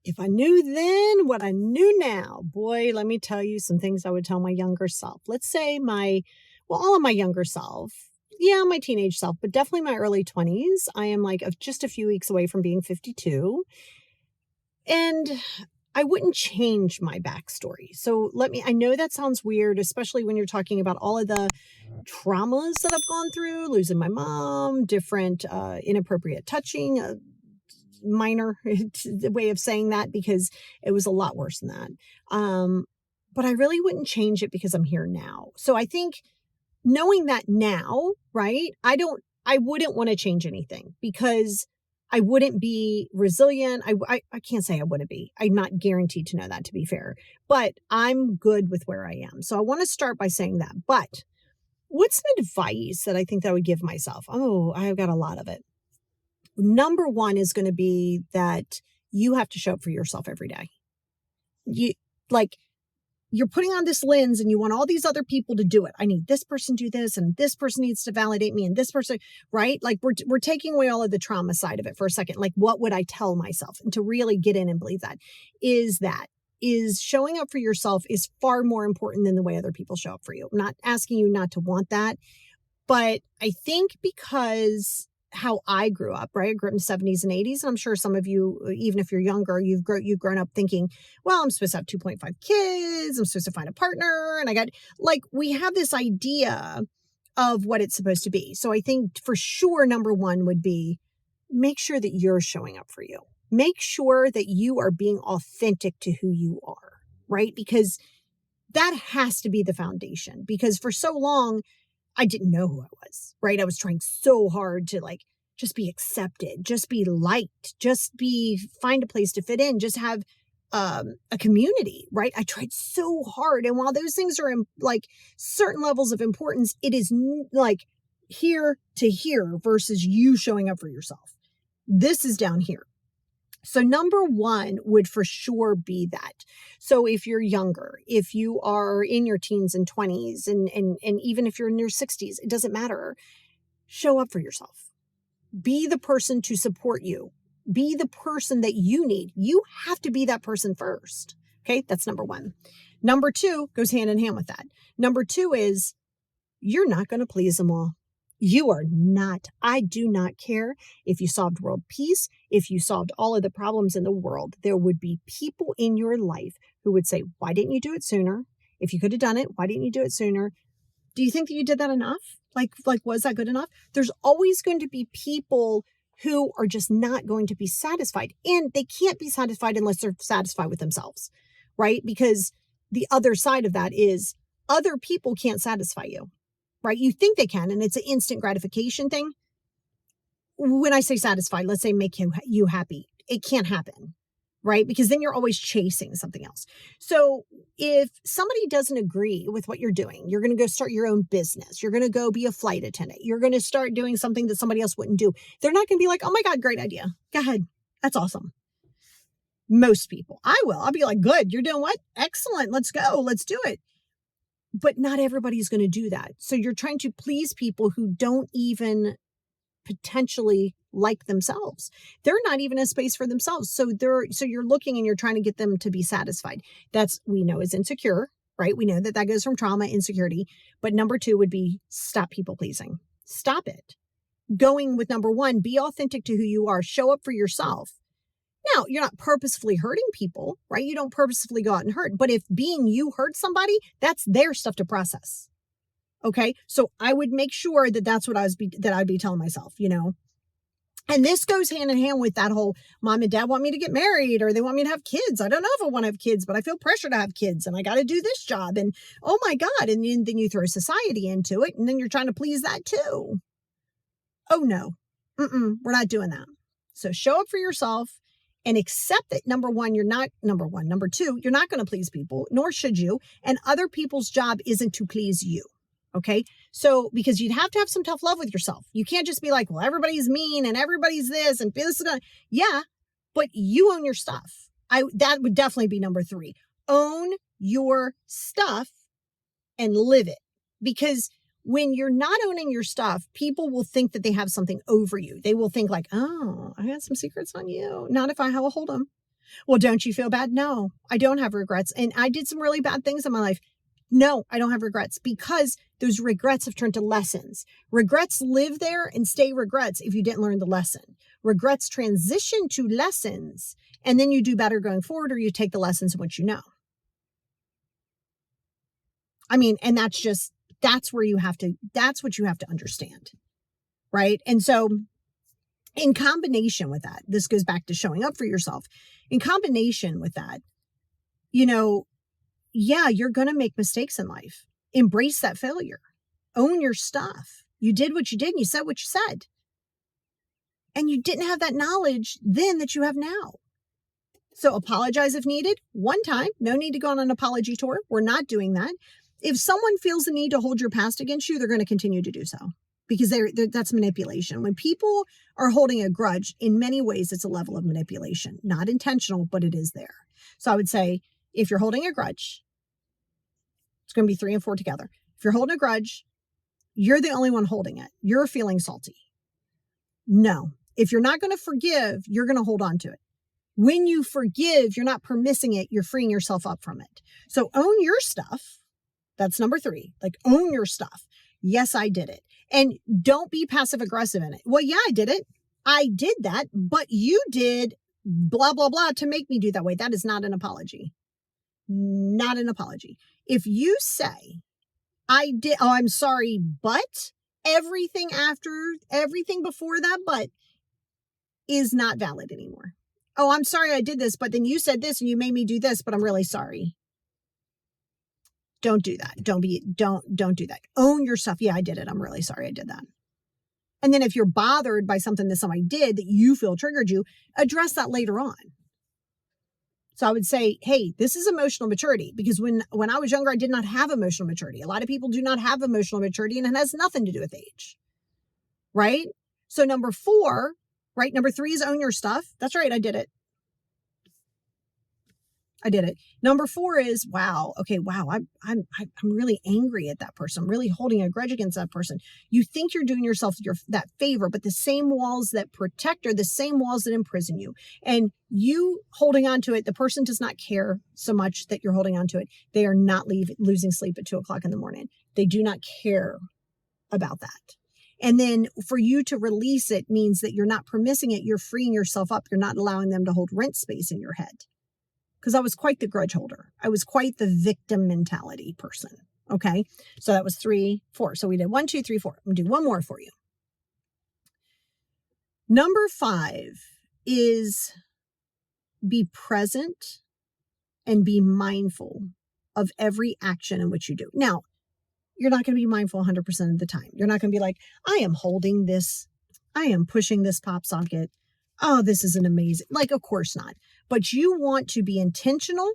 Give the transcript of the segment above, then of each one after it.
If I knew then what I knew now, boy, let me tell you some things I would tell my younger self. Let's say all of my younger self. Yeah, my teenage self, but definitely my early 20s. I am like just a few weeks away from being 52. And I wouldn't change my backstory. So I know that sounds weird, especially when you're talking about all of the traumas that I've gone through, losing my mom, different inappropriate touching, minor way of saying that because it was a lot worse than that. But I really wouldn't change it because I'm here now. So I think knowing that now, right? I wouldn't want to change anything because I wouldn't be resilient. I can't say I wouldn't be. I'm not guaranteed to know that, to be fair, but I'm good with where I am. So I want to start by saying that. But what's some advice that I think that I would give myself? Oh, I've got a lot of it. Number one is going to be that you have to show up for yourself every day. You're putting on this lens and you want all these other people to do it. I need this person to do this and this person needs to validate me and this person, right? Like we're taking away all of the trauma side of it for a second. Like what would I tell myself? And to really get in and believe that is showing up for yourself is far more important than the way other people show up for you. I'm not asking you not to want that, but I think because how I grew up, right? I grew up in the 70s and 80s. And I'm sure some of you, even if you're younger, you've grown up thinking, well, I'm supposed to have 2.5 kids. I'm supposed to find a partner. And we have this idea of what it's supposed to be. So I think for sure, number one would be make sure that you're showing up for you. Make sure that you are being authentic to who you are, right? Because that has to be the foundation. Because for so long, I didn't know who I was, right? I was trying so hard to just be accepted, just be liked, find a place to fit in, just have a community, right? I tried so hard. And while those things are certain levels of importance, it is here to here versus you showing up for yourself. This is down here. So number one would for sure be that. So if you're younger, if you are in your teens and 20s, and even if you're in your 60s, it doesn't matter. Show up for yourself. Be the person to support you. Be the person that you need. You have to be that person first. Okay, that's number one. Number two goes hand in hand with that. Number two is you're not going to please them all. You are not. I do not care if you solved world peace, if you solved all of the problems in the world. There would be people in your life who would say, why didn't you do it sooner? If you could have done it, why didn't you do it sooner? Do you think that you did that enough? Was that good enough? There's always going to be people who are just not going to be satisfied. And they can't be satisfied unless they're satisfied with themselves, right? Because the other side of that is other people can't satisfy you. Right? You think they can, and it's an instant gratification thing. When I say satisfied, let's say make you happy. It can't happen, right? Because then you're always chasing something else. So if somebody doesn't agree with what you're doing, you're going to go start your own business. You're going to go be a flight attendant. You're going to start doing something that somebody else wouldn't do. They're not going to be like, oh my God, great idea. Go ahead. That's awesome. Most people. I will. I'll be like, good. You're doing what? Excellent. Let's go. Let's do it. But not everybody's going to do that. So you're trying to please people who don't even potentially like themselves. They're not even a space for themselves. So you're looking and you're trying to get them to be satisfied. We know is insecure, right? We know that goes from trauma, insecurity. But number two would be stop people pleasing. Stop it. Going with number one, be authentic to who you are. Show up for yourself. Now, you're not purposefully hurting people, right? You don't purposefully go out and hurt. But if being you hurt somebody, that's their stuff to process. Okay? So I would make sure that that's what I'd be telling myself, And this goes hand in hand with that whole mom and dad want me to get married or they want me to have kids. I don't know if I want to have kids, but I feel pressure to have kids and I got to do this job. And oh my God. And then you throw society into it and then you're trying to please that too. Oh no, we're not doing that. So show up for yourself. And accept that number two, you're not going to please people, nor should you. And other people's job isn't to please you. Okay. So, because you'd have to have some tough love with yourself. You can't just be like, well, everybody's mean and everybody's this and this is going to, yeah, but you own your stuff. That would definitely be number three. Own your stuff and live it. Because when you're not owning your stuff, people will think that they have something over you. They will think like, oh, I got some secrets on you. Not if I hold them. Well, don't you feel bad? No, I don't have regrets. And I did some really bad things in my life. No, I don't have regrets because those regrets have turned to lessons. Regrets live there and stay regrets if you didn't learn the lesson. Regrets transition to lessons, and then you do better going forward, or you take the lessons in what you know. I mean, and that's what you have to understand, right? And so in combination with that, this goes back to showing up for yourself. In combination with that, yeah, you're going to make mistakes in life. Embrace that failure. Own your stuff. You did what you did and you said what you said. And you didn't have that knowledge then that you have now. So apologize if needed. One time, no need to go on an apology tour. We're not doing that. If someone feels the need to hold your past against you, they're going to continue to do so because that's manipulation. When people are holding a grudge, in many ways, it's a level of manipulation, not intentional, but it is there. So I would say if you're holding a grudge, it's going to be 3 and 4 together. If you're holding a grudge, you're the only one holding it. You're feeling salty. No. If you're not going to forgive, you're going to hold on to it. When you forgive, you're not permitting it. You're freeing yourself up from it. So own your stuff. That's number 3. Like, own your stuff. Yes, I did it. And don't be passive aggressive in it. Well, yeah, I did it. I did that, but you did blah, blah, blah to make me do that way. That is not an apology. Not an apology. If you say, I'm sorry, but everything before that, but is not valid anymore. Oh, I'm sorry I did this, but then you said this and you made me do this, but I'm really sorry. Don't do that. Don't do that. Own your stuff. Yeah, I did it. I'm really sorry I did that. And then if you're bothered by something that somebody did that you feel triggered you, address that later on. So I would say, hey, this is emotional maturity, because when I was younger, I did not have emotional maturity. A lot of people do not have emotional maturity, and it has nothing to do with age, right? So number 4, right? Number 3 is own your stuff. That's right. I did it. Number 4 is, wow. Okay. Wow. I'm really angry at that person. I'm really holding a grudge against that person. You think you're doing yourself that favor, but the same walls that protect are the same walls that imprison you. And you holding on to it, the person does not care so much that you're holding on to it. They are not losing sleep at 2:00 in the morning. They do not care about that. And then for you to release it means that you're not permitting it. You're freeing yourself up. You're not allowing them to hold rent space in your head. Because I was quite the grudge holder. I was quite the victim mentality person. Okay. So that was 3, 4. So we did 1, 2, 3, 4. I'm going to do one more for you. Number 5 is be present and be mindful of every action in which you do. Now, you're not going to be mindful 100% of the time. You're not going to be like, I am holding this. I am pushing this pop socket. Oh, this is an amazing, like, of course not. But you want to be intentional,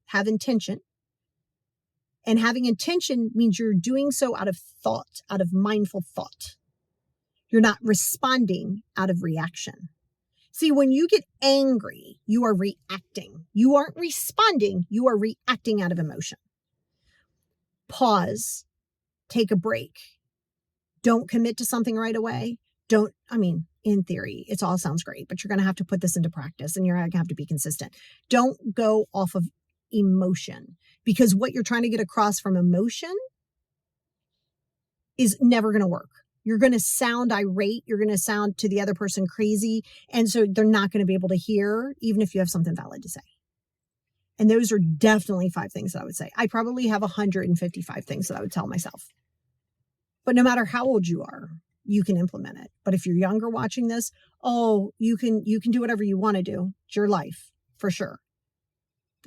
have intention. And having intention means you're doing so out of thought, out of mindful thought. You're not responding out of reaction. See, when you get angry, you are reacting. You aren't responding. You are reacting out of emotion. Pause, take a break. Don't commit to something right away. In theory, it all sounds great, but you're going to have to put this into practice and you're going to have to be consistent. Don't go off of emotion, because what you're trying to get across from emotion is never going to work. You're going to sound irate. You're going to sound to the other person crazy. And so they're not going to be able to hear, even if you have something valid to say. And those are definitely 5 things that I would say. I probably have 155 things that I would tell myself. But no matter how old you are, you can implement it. But if you're younger watching this, you can do whatever you want to do. It's your life, for sure.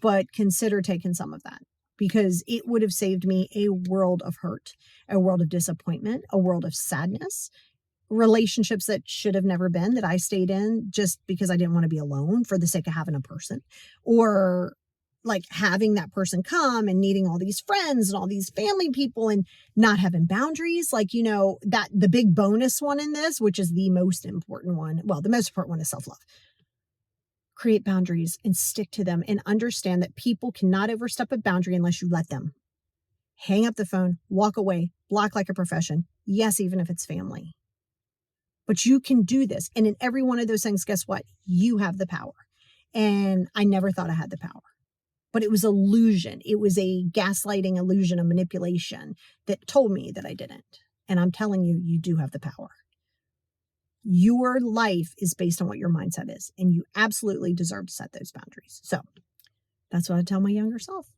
But consider taking some of that, because it would have saved me a world of hurt, a world of disappointment, a world of sadness, relationships that should have never been, that I stayed in just because I didn't want to be alone for the sake of having a person, or like having that person come and needing all these friends and all these family people and not having boundaries. Like, that the big bonus one in this, which is the most important one. Well, the most important one is self-love. Create boundaries and stick to them, and understand that people cannot overstep a boundary unless you let them. Hang up the phone, walk away, block like a profession. Yes, even if it's family. But you can do this. And in every one of those things, guess what? You have the power. And I never thought I had the power. But it was illusion. It was a gaslighting illusion, a manipulation that told me that I didn't. And I'm telling you, you do have the power. Your life is based on what your mindset is, and you absolutely deserve to set those boundaries. So that's what I tell my younger self.